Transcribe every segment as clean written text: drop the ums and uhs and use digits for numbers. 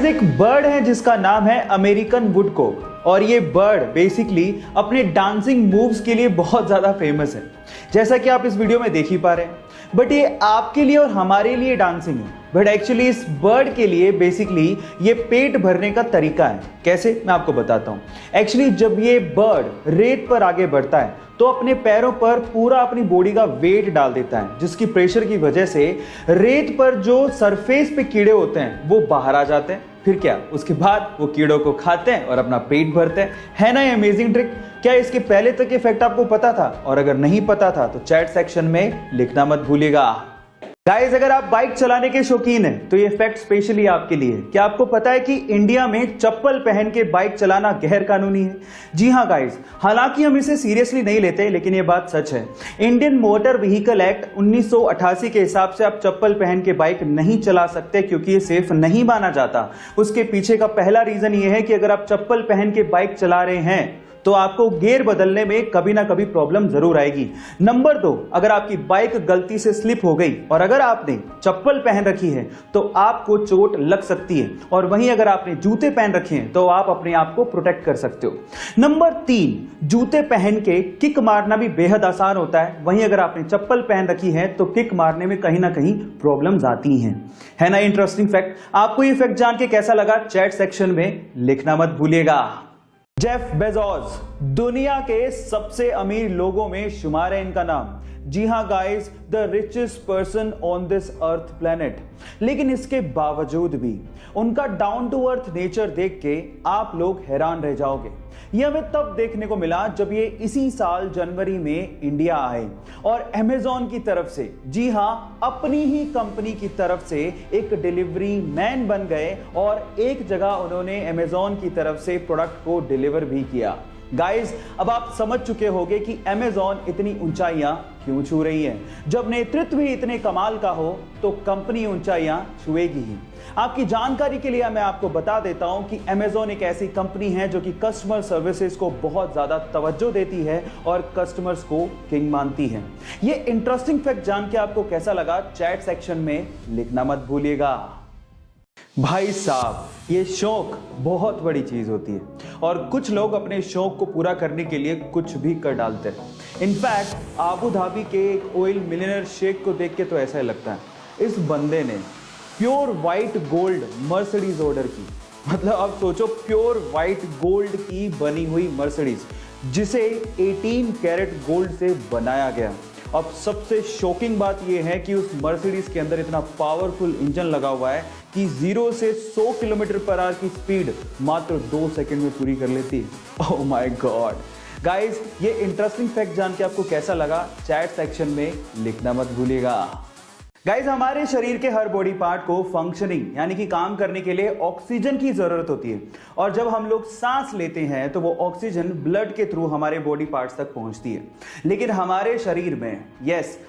Guys एक bird है जिसका नाम है अमेरिकन वुडकॉक और ये बर्ड बेसिकली अपने डांसिंग मूव्स के लिए बहुत ज्यादा फेमस है, जैसा कि आप इस वीडियो में देख ही पा रहे हैं। बट ये आपके लिए और हमारे लिए डांसिंग है, बट एक्चुअली इस बर्ड के लिए बेसिकली ये पेट भरने का तरीका है। कैसे, मैं आपको बताता हूँ। एक्चुअली जब ये बर्ड रेत पर आगे बढ़ता है तो अपने पैरों पर पूरा अपनी बॉडी का वेट डाल देता है, जिसकी प्रेशर की वजह से रेत पर जो सरफेस पे कीड़े होते हैं वो बाहर आ जाते हैं। फिर क्या, उसके बाद वो कीड़ों को खाते हैं और अपना पेट भरते हैं। है ना ये अमेजिंग ट्रिक? क्या इसके पहले तक इफेक्ट आपको पता था? और अगर नहीं पता था तो चैट सेक्शन में लिखना मत भूलिएगा। गाइस अगर आप बाइक चलाने के शौकीन हैं तो ये फैक्ट स्पेशली आपके लिए है। क्या आपको पता है कि इंडिया में चप्पल पहन के बाइक चलाना गैर कानूनी है? जी हाँ गाइस, हालांकि हम इसे सीरियसली नहीं लेते, लेकिन ये बात सच है। इंडियन मोटर व्हीकल एक्ट 1988 के हिसाब से आप चप्पल पहन के बाइक नहीं चला सकते, क्योंकि ये सेफ नहीं माना जाता। उसके पीछे का पहला रीजन ये है कि अगर आप चप्पल पहन के बाइक चला रहे हैं तो आपको गियर बदलने में कभी ना कभी प्रॉब्लम जरूर आएगी। नंबर 2, अगर आपकी बाइक गलती से स्लिप हो गई और अगर आपने चप्पल पहन रखी है तो आपको चोट लग सकती है, और वहीं अगर आपने जूते पहन रखे हैं तो आप अपने आप को प्रोटेक्ट कर सकते हो। नंबर 3, जूते पहन के किक मारना भी बेहद आसान होता है, वहीं अगर आपने चप्पल पहन रखी है तो किक मारने में कहीं ना कहीं प्रॉब्लम्स आती हैं। है ना इंटरेस्टिंग फैक्ट? आपको ये फैक्ट जान के कैसा लगा? चैट सेक्शन में लिखना मत भूलिएगा। जेफ बेजोस दुनिया के सबसे अमीर लोगों में शुमार है इनका नाम। जी हां guys, the richest person on this earth planet. लेकिन इसके बावजूद भी उनका डाउन टू अर्थ नेचर देख के आप लोग हैरान रह जाओगे। यह हमें तब देखने को मिला जब ये इसी साल जनवरी में इंडिया आए और अमेज़न की तरफ से, जी हां अपनी ही कंपनी की तरफ से एक डिलीवरी मैन बन गए और एक जगह उन्होंने अमेज़न की तरफ से प्रोडक्ट को डिलीवर भी किया। गाइस अब आप समझ चुके होंगे कि अमेज़न इतनी ऊंचाइयां क्यों छू रही है। जब नेतृत्व ही इतने कमाल का हो तो कंपनी ऊंचाइयां छुएगी ही। आपकी जानकारी के लिए मैं आपको बता देता हूं कि अमेज़न एक ऐसी कंपनी है जो कि कस्टमर सर्विसेज को बहुत ज्यादा तवज्जो देती है और कस्टमर्स को किंग मानती है। ये इंटरेस्टिंग फैक्ट जान के आपको कैसा लगा? चैट सेक्शन में लिखना मत भूलिएगा। भाई साहब, ये शौक बहुत बड़ी चीज होती है और कुछ लोग अपने शौक को पूरा करने के लिए कुछ भी कर डालते हैं। इनफैक्ट आबू धाबी के एक ऑयल मिलियनर शेख को देख के तो ऐसा ही लगता है इस बंदे ने pure white gold Mercedes order की। मतलब अब सोचो, प्योर व्हाइट गोल्ड की बनी हुई मर्सिडीज जिसे 18 कैरेट गोल्ड से बनाया गया। अब सबसे शॉकिंग बात यह है कि उस मर्सिडीज के अंदर इतना पावरफुल इंजन लगा हुआ है कि 0 से 100 किलोमीटर पर आवर की स्पीड मात्र 2 सेकंड में पूरी कर लेती है। Oh my God. गाइस ये इंटरेस्टिंग फैक्ट जान के आपको कैसा लगा? चैट सेक्शन में लिखना मत भूलिएगा। गाइस हमारे शरीर के हर बॉडी पार्ट को फंक्शनिंग यानी कि काम करने के लिए ऑक्सीजन की जरूरत होती है, और जब हम लोग सांस लेते हैं तो वो ऑक्सीजन ब्लड के थ्रू हमारे बॉडी पार्ट्स तक पहुंचती है। लेकिन हमारे शरीर में,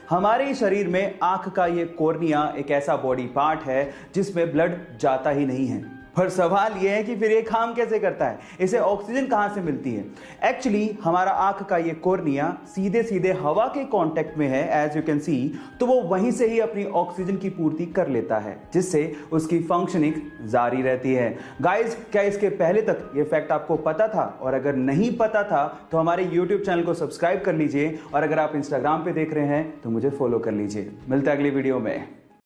हमारे शरीर में आंख का ये कॉर्निया एक ऐसा बॉडी पार्ट है जिसमें ब्लड जाता ही नहीं है। पर सवाल यह है कि फिर ये काम कैसे करता है? इसे ऑक्सीजन कहां से मिलती है? एक्चुअली हमारा आंख का ये कॉर्निया सीधे सीधे हवा के कांटेक्ट में है, एज यू कैन सी, तो वो वहीं से ही अपनी ऑक्सीजन की पूर्ति कर लेता है, जिससे उसकी फंक्शनिंग जारी रहती है। गाइस क्या इसके पहले तक ये फैक्ट आपको पता था? और अगर नहीं पता था तो हमारे यूट्यूब चैनल को सब्सक्राइब कर लीजिए, और अगर आप इंस्टाग्राम पे देख रहे हैं तो मुझे फॉलो कर लीजिए। मिलते हैं अगली वीडियो में।